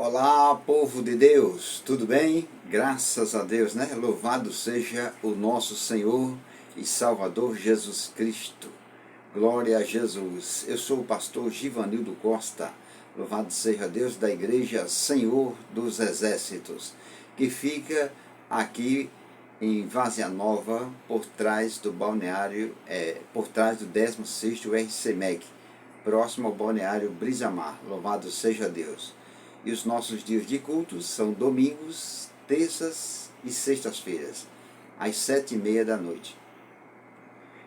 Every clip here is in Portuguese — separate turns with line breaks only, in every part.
Olá, povo de Deus, tudo bem? Graças a Deus, né? Louvado seja o nosso Senhor e Salvador Jesus Cristo. Glória a Jesus. Eu sou o pastor Givanildo Costa. Louvado seja Deus da Igreja Senhor dos Exércitos, que fica aqui em Várzea Nova, por trás do balneário, por trás do 16º RCMEC, próximo ao balneário Brisamar. Louvado seja Deus. E os nossos dias de cultos são domingos, terças e sextas-feiras, às 7h30 da noite.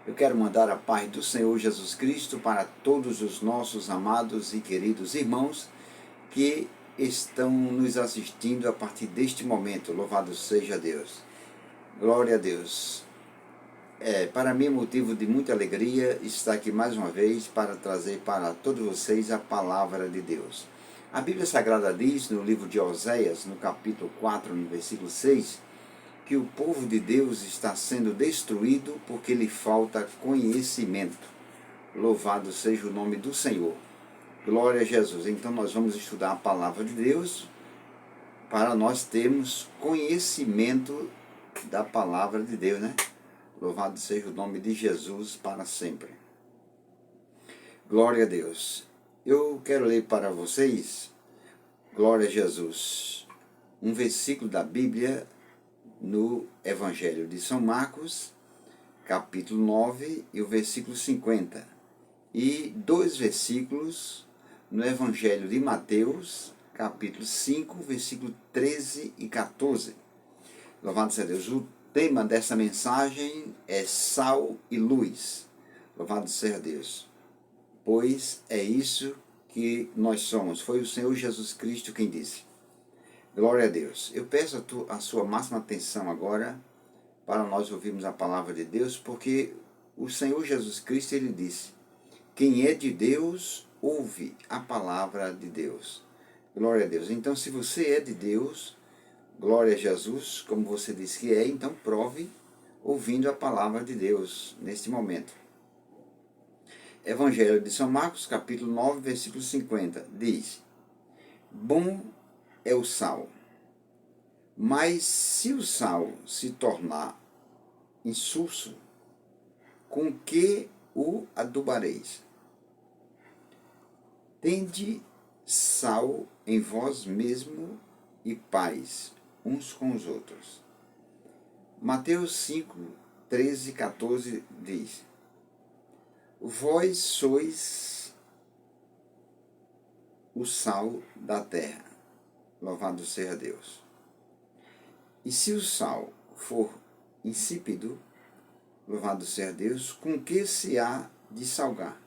Eu quero mandar a paz do Senhor Jesus Cristo para todos os nossos amados e queridos irmãos que estão nos assistindo a partir deste momento. Louvado seja Deus. Glória a Deus. Para mim é motivo de muita alegria estar aqui mais uma vez para trazer para todos vocês a palavra de Deus. A Bíblia Sagrada diz no livro de Oséias, no capítulo 4, no versículo 6, que o povo de Deus está sendo destruído porque lhe falta conhecimento. Louvado seja o nome do Senhor. Glória a Jesus. Então nós vamos estudar a palavra de Deus para nós termos conhecimento da palavra de Deus, né? Louvado seja o nome de Jesus para sempre. Glória a Deus. Eu quero ler para vocês, glória a Jesus, um versículo da Bíblia no Evangelho de São Marcos, capítulo 9 e o versículo 50. E 2 versículos no Evangelho de Mateus, capítulo 5, versículo 13 e 14. Louvado seja Deus. O tema dessa mensagem é sal e luz. Louvado seja Deus. Pois é isso que nós somos. Foi o Senhor Jesus Cristo quem disse. Glória a Deus. Eu peço a sua máxima atenção agora para nós ouvirmos a palavra de Deus, porque o Senhor Jesus Cristo, ele disse: quem é de Deus, ouve a palavra de Deus. Glória a Deus. Então, se você é de Deus, glória a Jesus, como você disse que é, então prove ouvindo a palavra de Deus neste momento. Evangelho de São Marcos, capítulo 9, versículo 50, diz: bom é o sal, mas se o sal se tornar insulso, com que o adubareis? Tende sal em vós mesmo e paz uns com os outros. Mateus 5, 13 e 14 diz: vós sois o sal da terra. Louvado seja Deus. E se o sal for insípido, louvado seja Deus, com que se há de salgar?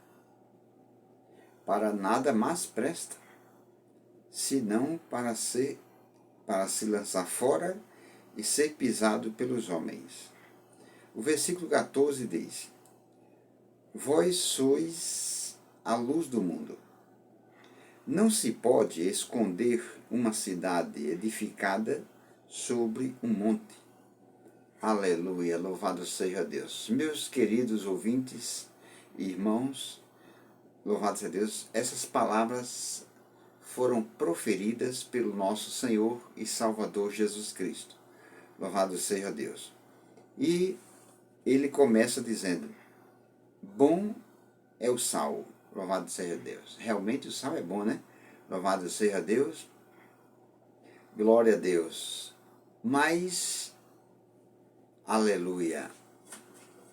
Para nada mais presta, senão para se lançar fora e ser pisado pelos homens. O versículo 14 diz: vós sois a luz do mundo. Não se pode esconder uma cidade edificada sobre um monte. Aleluia, louvado seja Deus. Meus queridos ouvintes, irmãos, louvado seja Deus, essas palavras foram proferidas pelo nosso Senhor e Salvador Jesus Cristo. Louvado seja Deus. E ele começa dizendo: bom é o sal. Louvado seja Deus. Realmente o sal é bom, né? Louvado seja Deus. Glória a Deus. Mas, aleluia,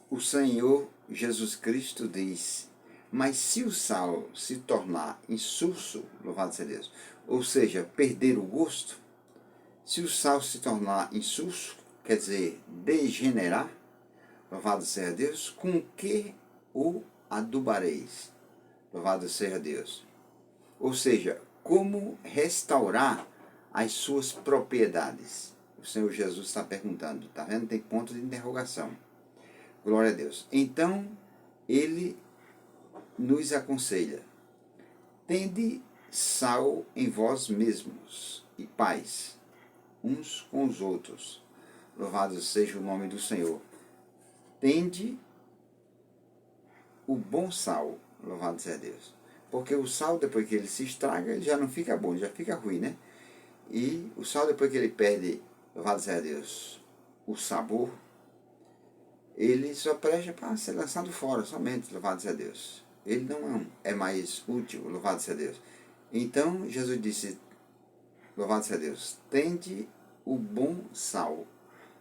o Senhor Jesus Cristo diz: mas se o sal se tornar insulso, louvado seja Deus, ou seja, perder o gosto, se o sal se tornar insulso, quer dizer, degenerar, louvado seja Deus, com que o adubareis? Louvado seja Deus. Ou seja, como restaurar as suas propriedades? O Senhor Jesus está perguntando, está vendo? Tem ponto de interrogação. Glória a Deus. Então, ele nos aconselha: tende sal em vós mesmos e paz uns com os outros. Louvado seja o nome do Senhor. Tende o bom sal, louvado seja Deus. Porque o sal, depois que ele se estraga, ele já não fica bom, já fica ruim, né? E o sal, depois que ele perde, louvado seja Deus, o sabor, ele só presta para ser lançado fora, somente, louvado seja Deus. Ele não é mais útil, louvado seja Deus. Então, Jesus disse, louvado seja Deus, tende o bom sal,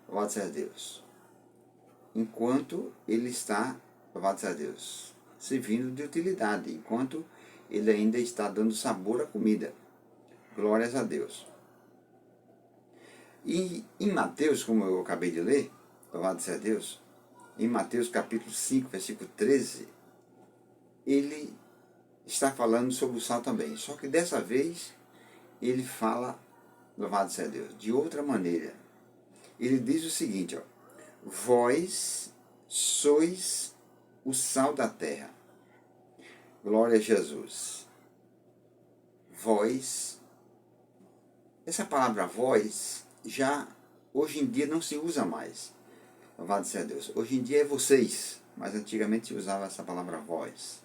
louvado seja Deus, enquanto ele está, louvado seja Deus, servindo de utilidade, enquanto ele ainda está dando sabor à comida. Glórias a Deus. E em Mateus, como eu acabei de ler, louvado seja Deus, em Mateus capítulo 5, versículo 13, ele está falando sobre o sal também. Só que dessa vez ele fala, louvado seja Deus, de outra maneira. Ele diz o seguinte, ó, vós sois o sal da terra. Glória a Jesus. Vós. Essa palavra voz já hoje em dia não se usa mais. Louvado seja Deus. Hoje em dia é vocês, mas antigamente se usava essa palavra vós.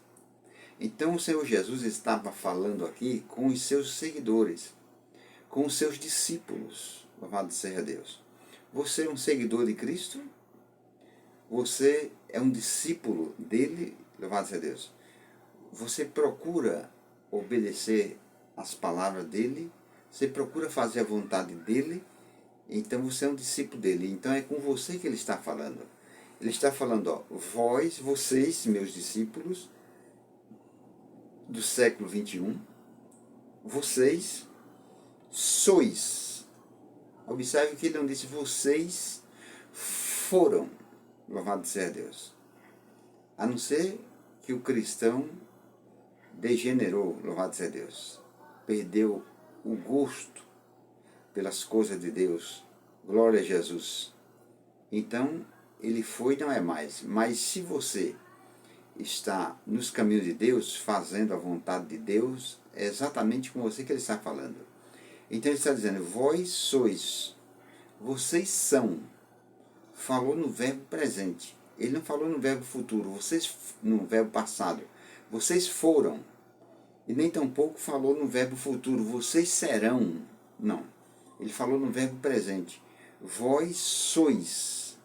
Então o Senhor Jesus estava falando aqui com os seus seguidores, com os seus discípulos. Louvado seja Deus. Você é um seguidor de Cristo? Você é um discípulo dele? Louvado seja Deus. Você procura obedecer as palavras dele? Você procura fazer a vontade dele? Então você é um discípulo dele. Então é com você que ele está falando. Ele está falando, ó, vós, vocês, meus discípulos do século 21, vocês sois. Observe que ele não disse vocês foram. Louvado seja Deus. A não ser que o cristão degenerou, louvado seja Deus. Perdeu o gosto pelas coisas de Deus. Glória a Jesus. Então, ele foi e não é mais. Mas se você está nos caminhos de Deus, fazendo a vontade de Deus, é exatamente com você que ele está falando. Então ele está dizendo, vós sois, vocês são. Falou no verbo presente. Ele não falou no verbo futuro, vocês no verbo passado. Vocês foram. E nem tampouco falou no verbo futuro, vocês serão. Não. Ele falou no verbo presente. Vós sois.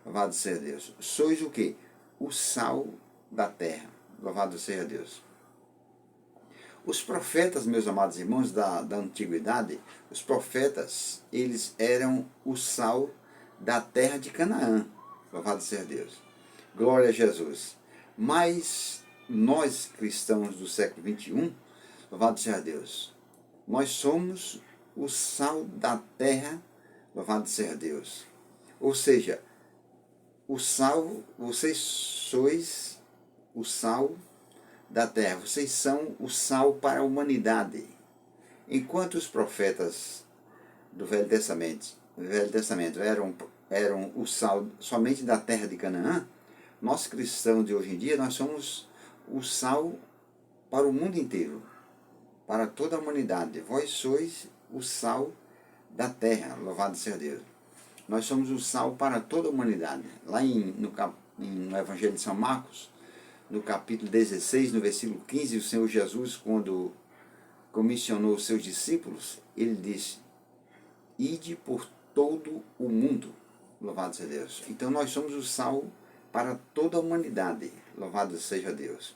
Louvado seja Deus. Sois o quê? O sal da terra. Louvado seja Deus. Os profetas, meus amados irmãos, da antiguidade, os profetas, eles eram o sal da terra de Canaã. Louvado seja Deus. Glória a Jesus. Mas nós, cristãos do século 21, louvado seja Deus, nós somos o sal da terra, louvado seja Deus. Ou seja, o sal, vocês sois o sal da terra, vocês são o sal para a humanidade. Enquanto os profetas do Velho Testamento eram o sal somente da terra de Canaã, nós cristãos de hoje em dia, nós somos o sal para o mundo inteiro, para toda a humanidade. Vós sois o sal da terra, louvado seja Deus. Nós somos o sal para toda a humanidade. Lá no Evangelho de São Marcos, no capítulo 16, no versículo 15, o Senhor Jesus, quando comissionou os seus discípulos, ele disse, ide por todo o mundo, louvado seja Deus. Então nós somos o sal para toda a humanidade, louvado seja Deus.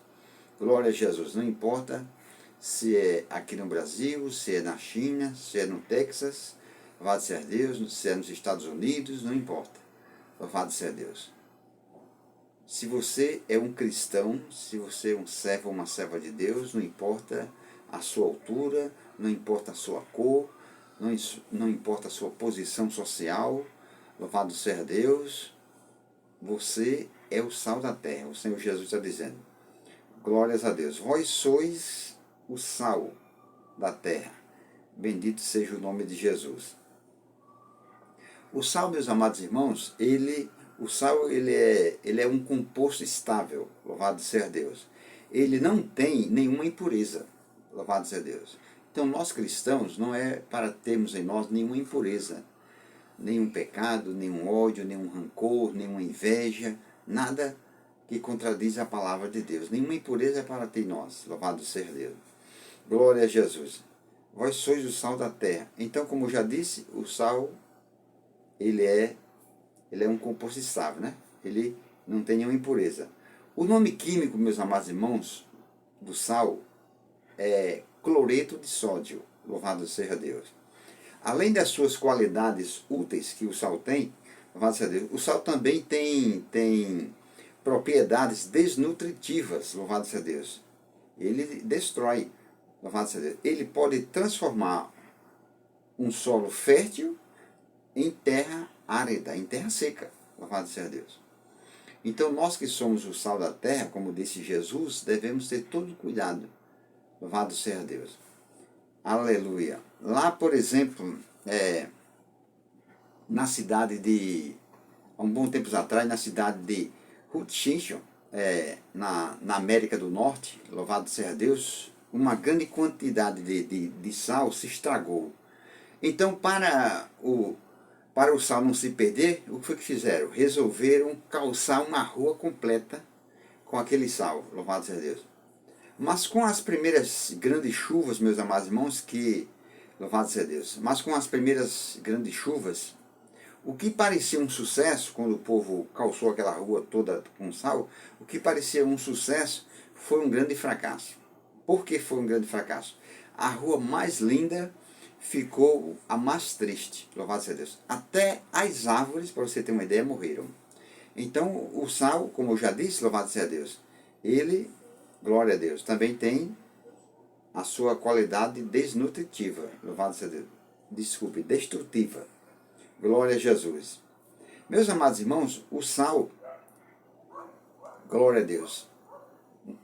Glória a Jesus, não importa se é aqui no Brasil, se é na China, se é no Texas, louvado seja Deus, se é nos Estados Unidos, não importa, louvado seja Deus. Se você é um cristão, se você é um servo ou uma serva de Deus, não importa a sua altura, não importa a sua cor, não importa a sua posição social, louvado seja Deus, você é o sal da terra. O Senhor Jesus está dizendo, glórias a Deus, vós sois o sal da terra, bendito seja o nome de Jesus. O sal, meus amados irmãos, o sal ele é um composto estável, louvado seja Deus. Ele não tem nenhuma impureza, louvado seja Deus. Então nós cristãos não é para termos em nós nenhuma impureza, nenhum pecado, nenhum ódio, nenhum rancor, nenhuma inveja, nada que contradiz a palavra de Deus. Nenhuma impureza é para ter em nós, louvado seja Deus. Glória a Jesus. Vós sois o sal da terra. Então, como eu já disse, o sal, ele é um composto estável, né? Ele não tem nenhuma impureza. O nome químico, meus amados irmãos, do sal é cloreto de sódio. Louvado seja Deus. Além das suas qualidades úteis que o sal tem, louvado seja Deus, o sal também tem propriedades desnutritivas, louvado seja Deus. Ele destrói, louvado seja Deus. Ele pode transformar um solo fértil em terra árida, em terra seca, louvado seja Deus. Então nós que somos o sal da terra, como disse Jesus, devemos ter todo cuidado, louvado seja Deus. Aleluia. Lá, por exemplo, na cidade de, há um bom tempo atrás, na cidade de Hutchinson, na América do Norte, louvado seja Deus, uma grande quantidade de sal se estragou. Então, para o sal não se perder, o que foi que fizeram? Resolveram calçar uma rua completa com aquele sal, louvado seja Deus. Mas com as primeiras grandes chuvas, meus amados irmãos, louvado seja Deus, mas com as primeiras grandes chuvas, o que parecia um sucesso, quando o povo calçou aquela rua toda com sal, o que parecia um sucesso foi um grande fracasso. Por que foi um grande fracasso? A rua mais linda ficou a mais triste, louvado seja Deus. Até as árvores, para você ter uma ideia, morreram. Então, o sal, como eu já disse, louvado seja Deus, ele, glória a Deus, também tem a sua qualidade desnutritiva, louvado seja Deus. Desculpe, destrutiva. Glória a Jesus. Meus amados irmãos, o sal, glória a Deus.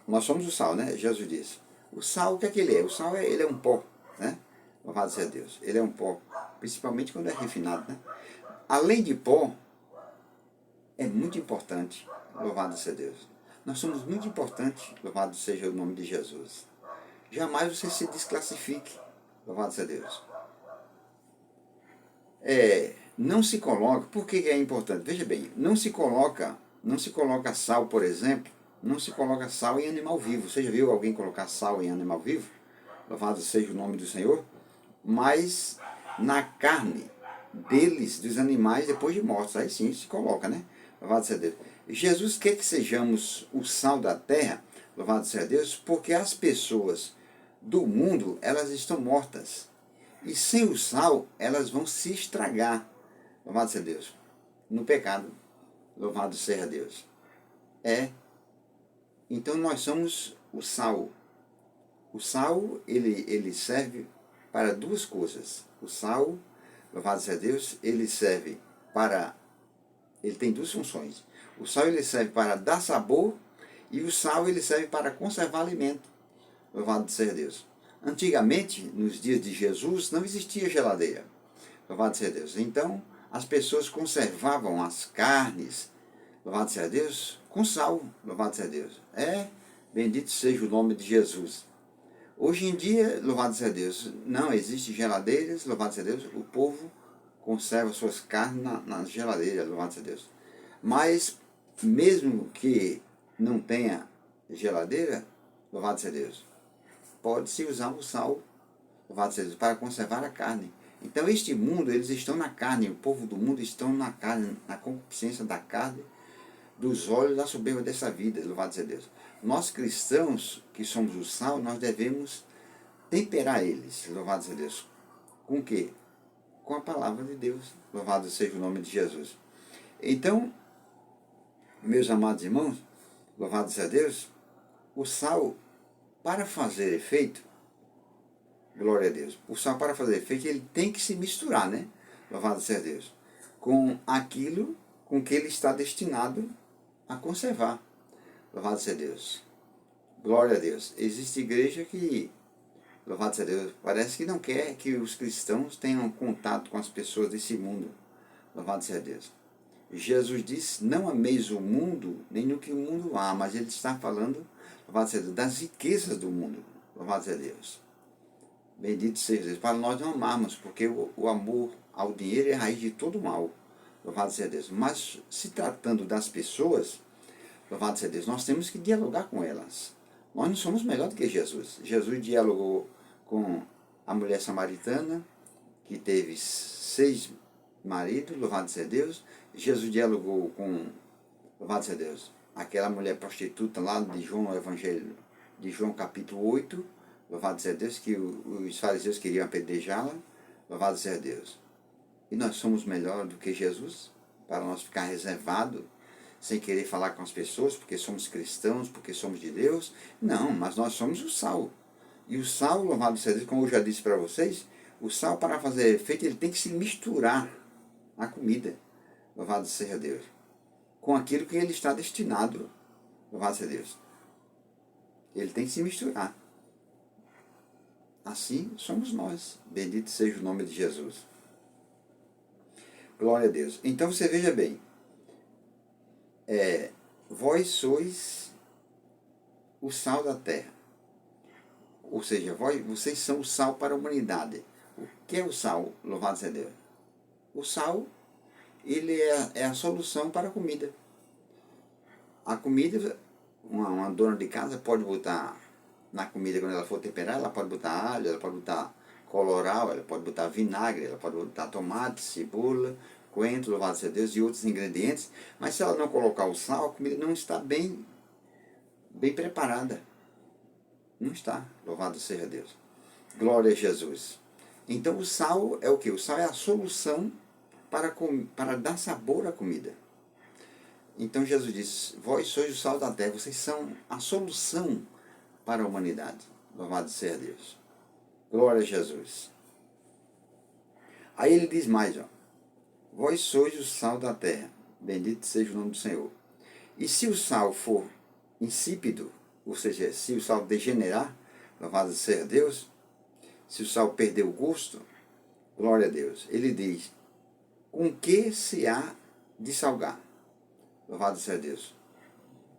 Nós somos o sal, né? Jesus disse. O sal, o que é que ele é? O sal, ele é um pó, né? Louvado seja Deus. Ele é um pó, principalmente quando é refinado, né? Além de pó, é muito importante, louvado seja Deus. Nós somos muito importantes, louvado seja o nome de Jesus. Jamais você se desclassifique, louvado seja Deus. Não se coloca, por que é importante? Veja bem, não se coloca sal, por exemplo, não se coloca sal em animal vivo. Você já viu alguém colocar sal em animal vivo? Louvado seja o nome do Senhor. Mas na carne deles, dos animais, depois de mortos, aí sim se coloca, né? Louvado seja Deus. Jesus quer que sejamos o sal da terra, louvado seja Deus, porque as pessoas do mundo, elas estão mortas. E sem o sal, elas vão se estragar, louvado seja Deus, no pecado, louvado seja Deus. Então nós somos o sal. O sal, ele serve para duas coisas. O sal, louvado seja Deus, ele tem duas funções. O sal, ele serve para dar sabor, e o sal, ele serve para conservar alimento. Louvado seja Deus. Antigamente, nos dias de Jesus, não existia geladeira. Louvado seja Deus. Então, as pessoas conservavam as carnes, louvado seja Deus, com sal. Louvado seja Deus. Bendito seja o nome de Jesus. Hoje em dia, louvado seja Deus, não existe geladeiras, louvado seja Deus, o povo conserva suas carnes na geladeira, louvado seja Deus. Mas, mesmo que não tenha geladeira, louvado seja Deus, pode-se usar o sal, louvado seja Deus, para conservar a carne. Então, este mundo, eles estão na carne, o povo do mundo estão na carne, na concupiscência da carne, dos olhos, da soberba dessa vida, louvado seja Deus. Nós cristãos, que somos o sal, nós devemos temperar eles, louvado seja Deus. Com o quê? Com a palavra de Deus, louvado seja o nome de Jesus. Então, meus amados irmãos, louvado seja Deus, o sal, para fazer efeito, glória a Deus, o sal para fazer efeito, ele tem que se misturar, né? Louvado seja Deus, com aquilo com que ele está destinado a conservar. Louvado seja Deus. Glória a Deus. Existe igreja que, louvado seja Deus, parece que não quer que os cristãos tenham contato com as pessoas desse mundo. Louvado seja Deus. Jesus disse, não ameis o mundo, nem o que o mundo há, mas ele está falando, louvado seja Deus, das riquezas do mundo. Louvado seja Deus. Bendito seja Deus. Para nós não amarmos, porque o amor ao dinheiro é a raiz de todo mal. Louvado seja Deus. Mas se tratando das pessoas, louvado seja Deus, nós temos que dialogar com elas. Nós não somos melhor do que Jesus. Jesus dialogou com a mulher samaritana, que teve 6 maridos, louvado seja Deus. Jesus dialogou com, louvado seja Deus, aquela mulher prostituta lá de João, no Evangelho de João capítulo 8, louvado seja Deus, que os fariseus queriam apedrejá-la, louvado seja Deus. E nós somos melhor do que Jesus, para nós ficar reservado, sem querer falar com as pessoas, porque somos cristãos, porque somos de Deus. Não, mas nós somos o sal. E o sal, louvado seja Deus, como eu já disse para vocês, o sal, para fazer efeito, ele tem que se misturar à comida, louvado seja Deus, com aquilo que ele está destinado, louvado seja Deus. Ele tem que se misturar. Assim somos nós. Bendito seja o nome de Jesus. Glória a Deus. Então você veja bem, vós sois o sal da terra. Ou seja, vocês são o sal para a humanidade. O que é o sal? Louvado seja Deus. O sal, ele é a solução para a comida. A comida, uma dona de casa pode botar na comida, quando ela for temperar, ela pode botar alho, ela pode botar colorau, ela pode botar vinagre, ela pode botar tomate, cebola, coentro, louvado seja Deus, e outros ingredientes. Mas se ela não colocar o sal, a comida não está bem preparada. Não está, louvado seja Deus. Glória a Jesus. Então o sal é o que? O sal é a solução para dar sabor à comida. Então Jesus disse, vós sois o sal da terra, vocês são a solução para a humanidade. Louvado seja Deus. Glória a Jesus. Aí ele diz mais, vós sois o sal da terra, bendito seja o nome do Senhor. E se o sal for insípido, ou seja, se o sal degenerar, louvado seja Deus, se o sal perder o gosto, glória a Deus. Ele diz, com que se há de salgar? Louvado seja Deus.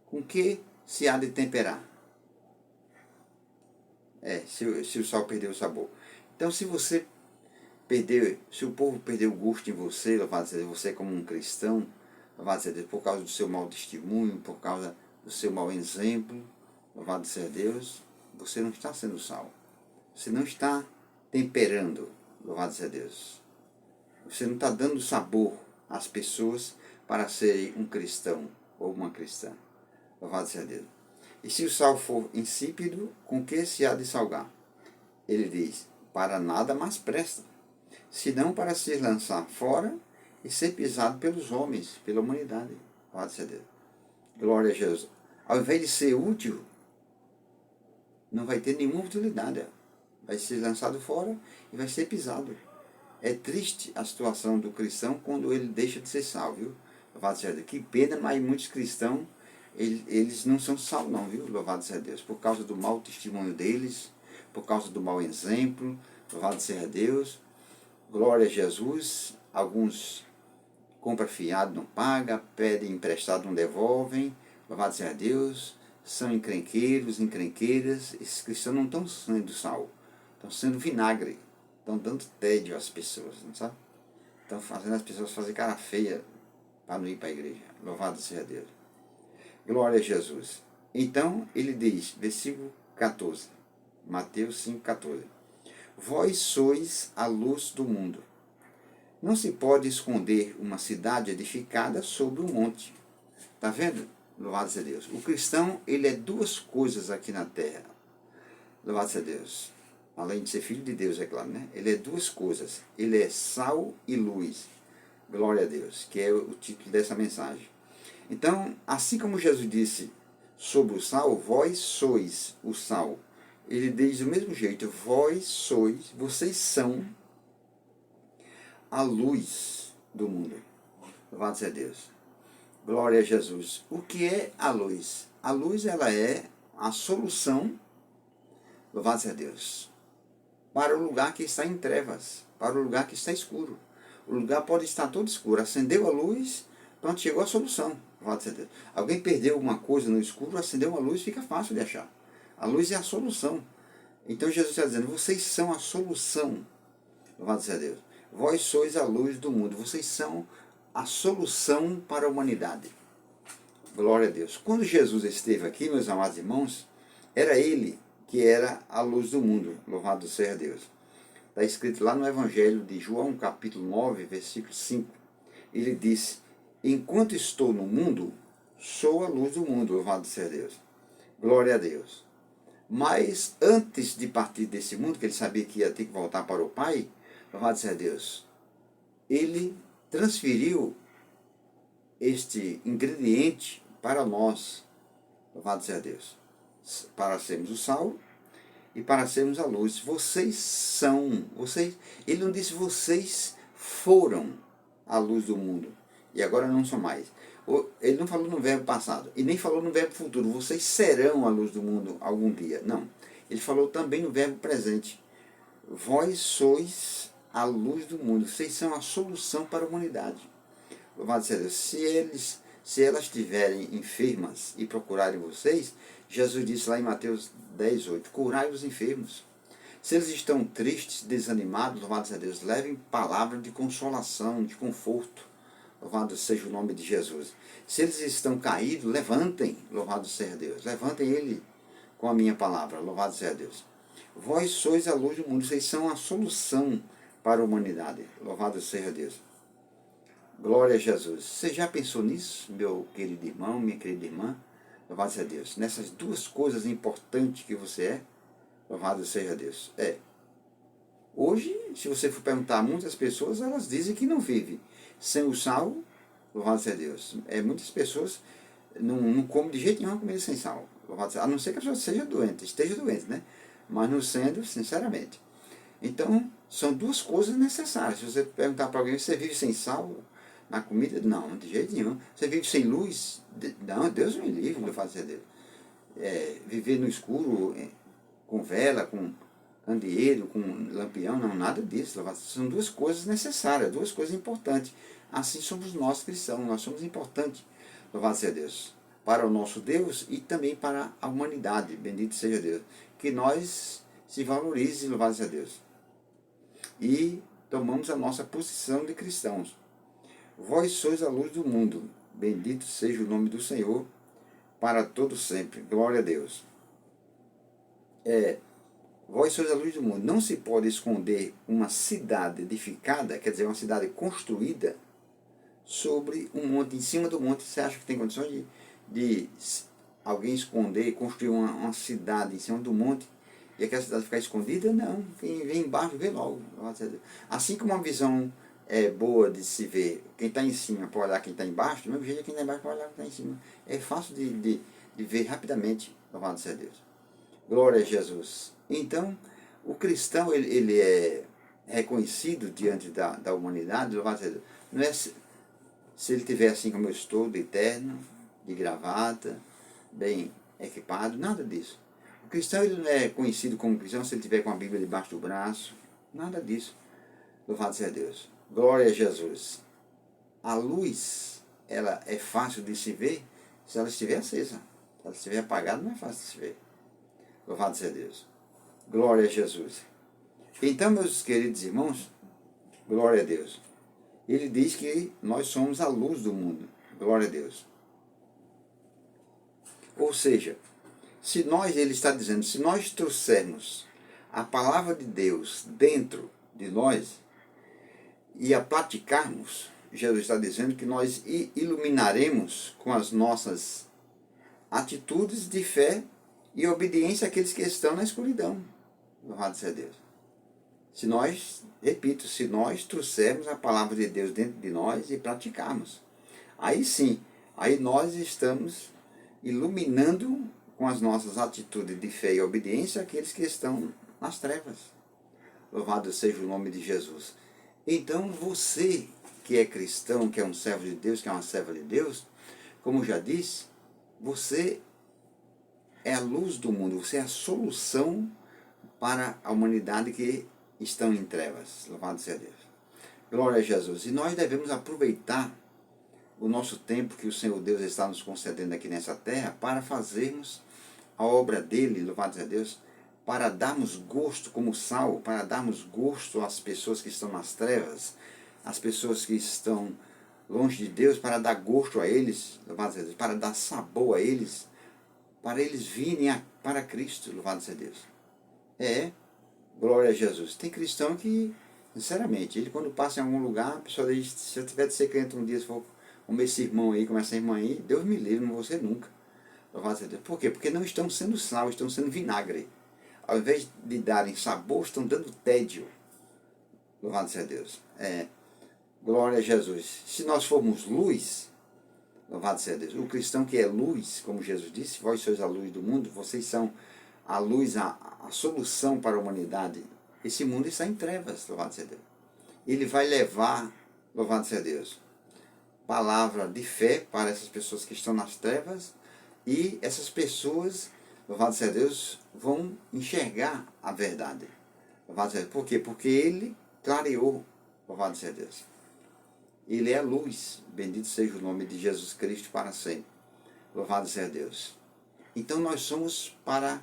Com que se há de temperar? Se o sal perder o sabor. Então, se o povo perder o gosto em você, louvado seja Deus, você como um cristão, louvado seja Deus, por causa do seu mau testemunho, por causa do seu mau exemplo, louvado seja Deus, você não está sendo sal. Você não está temperando, louvado seja Deus. Você não está dando sabor às pessoas para serem um cristão ou uma cristã. Louvado seja Deus. E se o sal for insípido, com que se há de salgar? Ele diz, para nada mais presta, senão para se lançar fora e ser pisado pelos homens, pela humanidade. Louvado seja Deus. Glória a Jesus. Ao invés de ser útil, não vai ter nenhuma utilidade. Vai ser lançado fora e vai ser pisado. É triste a situação do cristão quando ele deixa de ser sal, viu? Louvado seja Deus. Que pena, mas muitos cristãos, eles não são sal não, viu? Louvado seja Deus. Por causa do mau testemunho deles, por causa do mau exemplo, louvado seja Deus. Glória a Jesus. Alguns compram fiado, não pagam, pedem emprestado, não devolvem. Louvado seja Deus. São encrenqueiros, encrenqueiras. Esses cristãos não estão sendo sal, estão sendo vinagre. Estão dando tédio às pessoas, não sabe? Estão fazendo as pessoas fazer cara feia para não ir para a igreja. Louvado seja Deus. Glória a Jesus. Então, ele diz, versículo 14, Mateus 5,14. Vós sois a luz do mundo. Não se pode esconder uma cidade edificada sobre um monte. Está vendo? Louvado seja Deus. O cristão, ele é duas coisas aqui na terra. Louvado seja Deus. Além de ser filho de Deus, é claro, né? Ele é duas coisas. Ele é sal e luz. Glória a Deus, que é o título dessa mensagem. Então, assim como Jesus disse sobre o sal, vós sois o sal. Ele diz do mesmo jeito, vós sois, vocês são a luz do mundo. Louvado seja Deus. Glória a Jesus. O que é a luz? A luz, ela é a solução, louvado seja Deus, para o lugar que está em trevas, para o lugar que está escuro. O lugar pode estar todo escuro. Acendeu a luz, pronto, chegou a solução. Louvado seja Deus. Alguém perdeu alguma coisa no escuro, acendeu uma luz, fica fácil de achar. A luz é a solução. Então Jesus está dizendo, vocês são a solução. Louvado seja Deus. Vós sois a luz do mundo. Vocês são a solução para a humanidade. Glória a Deus. Quando Jesus esteve aqui, meus amados irmãos, era Ele que era a luz do mundo. Louvado seja Deus. Está escrito lá no Evangelho de João, capítulo 9, versículo 5. Ele disse: enquanto estou no mundo, sou a luz do mundo, louvado seja Deus. Glória a Deus. Mas antes de partir desse mundo, que ele sabia que ia ter que voltar para o Pai, louvado seja Deus, ele transferiu este ingrediente para nós, louvado seja Deus, para sermos o sal e para sermos a luz. Vocês são, ele não disse vocês foram a luz do mundo e agora não são mais. Ele não falou no verbo passado e nem falou no verbo futuro, vocês serão a luz do mundo algum dia. Não, ele falou também no verbo presente. Vós sois a luz do mundo, vocês são a solução para a humanidade. Louvado seja Deus. Se elas estiverem enfermas e procurarem vocês, Jesus disse lá em Mateus 10:8, curai os enfermos. Se eles estão tristes, desanimados, louvado seja Deus, levem palavras de consolação, de conforto. Louvado seja o nome de Jesus. Se eles estão caídos, levantem, louvado seja Deus. Levantem ele com a minha palavra, louvado seja Deus. Vós sois a luz do mundo, vocês são a solução para a humanidade. Louvado seja Deus. Glória a Jesus. Você já pensou nisso, meu querido irmão, minha querida irmã? Louvado seja Deus. Nessas duas coisas importantes que você é, louvado seja Deus. Hoje, se você for perguntar a muitas pessoas, elas dizem que não vivem sem o sal, louvado seja Deus. Muitas pessoas não comem de jeito nenhum comida sem sal, louvado seja, a não ser que a pessoa esteja doente, né? Mas não sendo, sinceramente. Então, são duas coisas necessárias. Se você perguntar para alguém, você vive sem sal na comida? Não, de jeito nenhum. Você vive sem luz? Não, Deus me livre, louvado seja Deus. Viver no escuro, com vela, com candeeiro, com lampião, não, nada disso. São duas coisas necessárias, duas coisas importantes. Assim somos nós cristãos, nós somos importantes, louvado seja Deus, para o nosso Deus e também para a humanidade, bendito seja Deus. Que nós se valorize, louvado seja Deus. E tomamos a nossa posição de cristãos. Vós sois a luz do mundo, bendito seja o nome do Senhor, para todo sempre, glória a Deus. Vós sois a luz do mundo. Não se pode esconder uma cidade edificada, quer dizer, uma cidade construída, sobre um monte, em cima do monte. Você acha que tem condições de alguém esconder e construir uma cidade em cima do monte e aquela cidade ficar escondida? Não, quem vem embaixo vê logo. Assim como uma visão é boa de se ver, quem está em cima pode olhar quem está embaixo, do mesmo jeito quem está embaixo pode olhar quem está em cima. É fácil de ver rapidamente, louvado seja Deus. Glória a Jesus. Então, o cristão, ele é reconhecido diante da humanidade, louvado seja Deus. Não é se ele estiver assim como eu estou, de terno, de gravata, bem equipado, nada disso. O cristão, ele não é conhecido como cristão se ele estiver com a Bíblia debaixo do braço, nada disso. Louvado seja Deus. Glória a Jesus. A luz, ela é fácil de se ver se ela estiver acesa. Se ela estiver apagada, não é fácil de se ver. Louvado seja Deus. Glória a Jesus. Então, meus queridos irmãos, glória a Deus. Ele diz que nós somos a luz do mundo. Glória a Deus. Ou seja, ele está dizendo, se nós trouxermos a palavra de Deus dentro de nós e a praticarmos, Jesus está dizendo que nós iluminaremos com as nossas atitudes de fé e obediência àqueles que estão na escuridão. Louvado seja Deus. Se nós trouxermos a palavra de Deus dentro de nós e praticarmos, aí sim, aí nós estamos iluminando com as nossas atitudes de fé e obediência aqueles que estão nas trevas. Louvado seja o nome de Jesus. Então você que é cristão, que é um servo de Deus, que é uma serva de Deus, como já disse, você é a luz do mundo, você é a solução para a humanidade que estão em trevas. Louvado seja Deus. Glória a Jesus. E nós devemos aproveitar o nosso tempo que o Senhor Deus está nos concedendo aqui nessa terra para fazermos a obra dele, louvado seja Deus, para darmos gosto como sal, para darmos gosto às pessoas que estão nas trevas, às pessoas que estão longe de Deus, para dar gosto a eles, louvado seja Deus, para dar sabor a eles, para eles virem para Cristo, louvado seja Deus. Glória a Jesus. Tem cristão que, sinceramente, ele quando passa em algum lugar, a pessoa diz, se eu tiver de ser crente um dia, se for como esse irmão aí, como essa irmã aí, Deus me livre, não vou ser nunca. Louvado seja Deus. Por quê? Porque não estão sendo sal, estão sendo vinagre. Ao invés de darem sabor, estão dando tédio. Louvado seja Deus. Glória a Jesus. Se nós formos luz, louvado seja Deus. O cristão que é luz, como Jesus disse, vós sois a luz do mundo, vocês são a luz, a solução para a humanidade. Esse mundo está em trevas, louvado seja Deus. Ele vai levar, louvado seja Deus, palavra de fé para essas pessoas que estão nas trevas, e essas pessoas, louvado seja Deus, vão enxergar a verdade. Louvado seja Deus. Por quê? Porque ele clareou, louvado seja Deus. Ele é a luz, bendito seja o nome de Jesus Cristo para sempre. Louvado seja Deus. Então nós somos para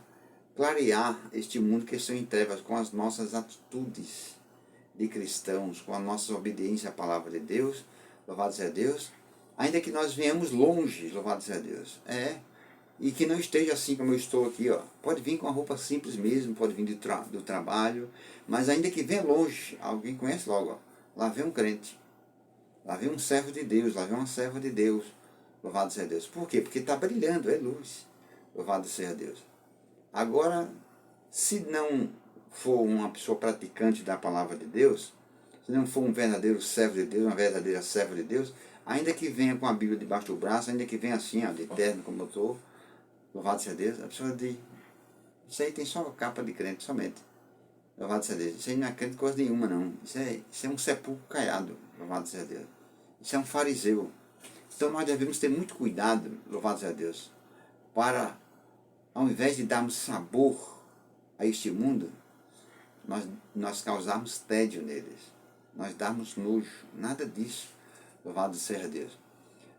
clarear este mundo que está em trevas com as nossas atitudes de cristãos, com a nossa obediência à palavra de Deus, louvado seja Deus, ainda que nós venhamos longe, louvado seja Deus, e que não esteja assim como eu estou aqui, ó. Pode vir com a roupa simples mesmo, pode vir do trabalho, mas ainda que venha longe, alguém conhece logo, ó, lá vem um crente, lá vem um servo de Deus, lá vem uma serva de Deus, louvado seja Deus. Por quê? Porque está brilhando, é luz, louvado seja Deus. Agora, se não for uma pessoa praticante da palavra de Deus, se não for um verdadeiro servo de Deus, uma verdadeira serva de Deus, ainda que venha com a Bíblia debaixo do braço, ainda que venha assim, ó, de terno como eu estou, louvado seja Deus, a pessoa diz, isso aí tem só capa de crente, somente. Louvado seja Deus. Isso aí não é crente coisa nenhuma, não. Isso é um sepulcro caiado, louvado seja Deus. Isso é um fariseu. Então nós devemos ter muito cuidado, louvado seja Deus, para, ao invés de darmos sabor a este mundo, nós causarmos tédio neles, nós darmos nojo, nada disso, louvado seja Deus.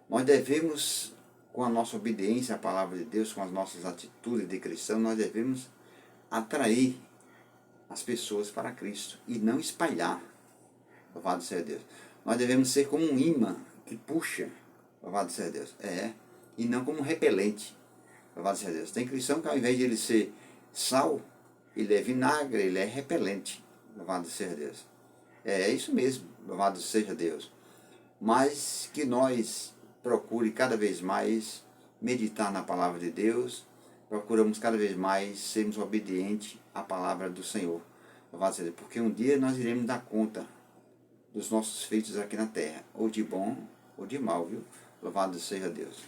Nós devemos, com a nossa obediência à palavra de Deus, com as nossas atitudes de cristão, nós devemos atrair as pessoas para Cristo e não espalhar, louvado seja Deus. Nós devemos ser como um imã que puxa, louvado seja Deus, e não como um repelente, louvado seja Deus. Tem cristão que ao invés de ele ser sal, ele é vinagre, ele é repelente, louvado seja Deus. É isso mesmo, louvado seja Deus. Mas que nós procure cada vez mais meditar na palavra de Deus, procuramos cada vez mais sermos obedientes à palavra do Senhor, louvado seja Deus, porque um dia nós iremos dar conta dos nossos feitos aqui na terra, ou de bom ou de mal, viu? Louvado seja Deus.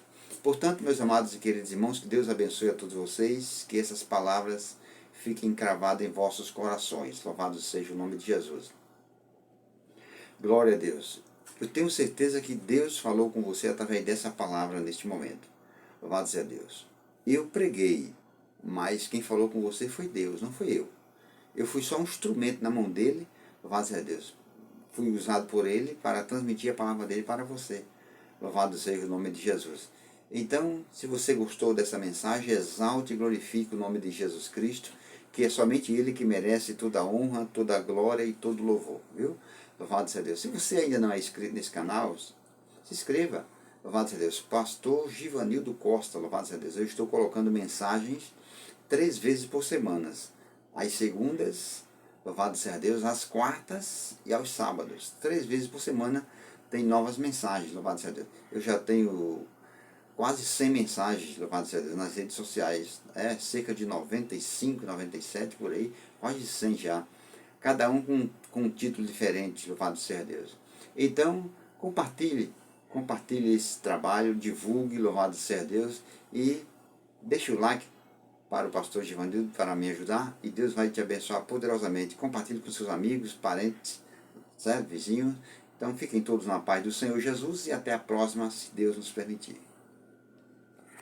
Portanto, meus amados e queridos irmãos, que Deus abençoe a todos vocês, que essas palavras fiquem cravadas em vossos corações. Louvado seja o nome de Jesus. Glória a Deus. Eu tenho certeza que Deus falou com você através dessa palavra neste momento. Louvado seja Deus. Eu preguei, mas quem falou com você foi Deus, não foi eu. Eu fui só um instrumento na mão dele, louvado seja Deus. Fui usado por ele para transmitir a palavra dele para você. Louvado seja o nome de Jesus. Então, se você gostou dessa mensagem, exalte e glorifique o nome de Jesus Cristo, que é somente Ele que merece toda a honra, toda a glória e todo o louvor, viu? Louvado seja Deus. Se você ainda não é inscrito nesse canal, se inscreva. Louvado seja Deus. Pastor Givanildo Costa, louvado seja Deus. Eu estou colocando mensagens 3 vezes por semana. Às segundas, louvado seja Deus, às quartas e aos sábados. 3 vezes por semana tem novas mensagens, louvado seja Deus. Eu já tenho quase 100 mensagens, louvado seja Deus, nas redes sociais. Cerca de 95, 97 por aí, quase 100 já. Cada um com um título diferente, louvado seja Deus. Então, compartilhe esse trabalho, divulgue, louvado seja Deus, e deixe o like para o pastor Givanildo, para me ajudar, e Deus vai te abençoar poderosamente. Compartilhe com seus amigos, parentes, certo? Vizinhos. Então fiquem todos na paz do Senhor Jesus e até a próxima, se Deus nos permitir.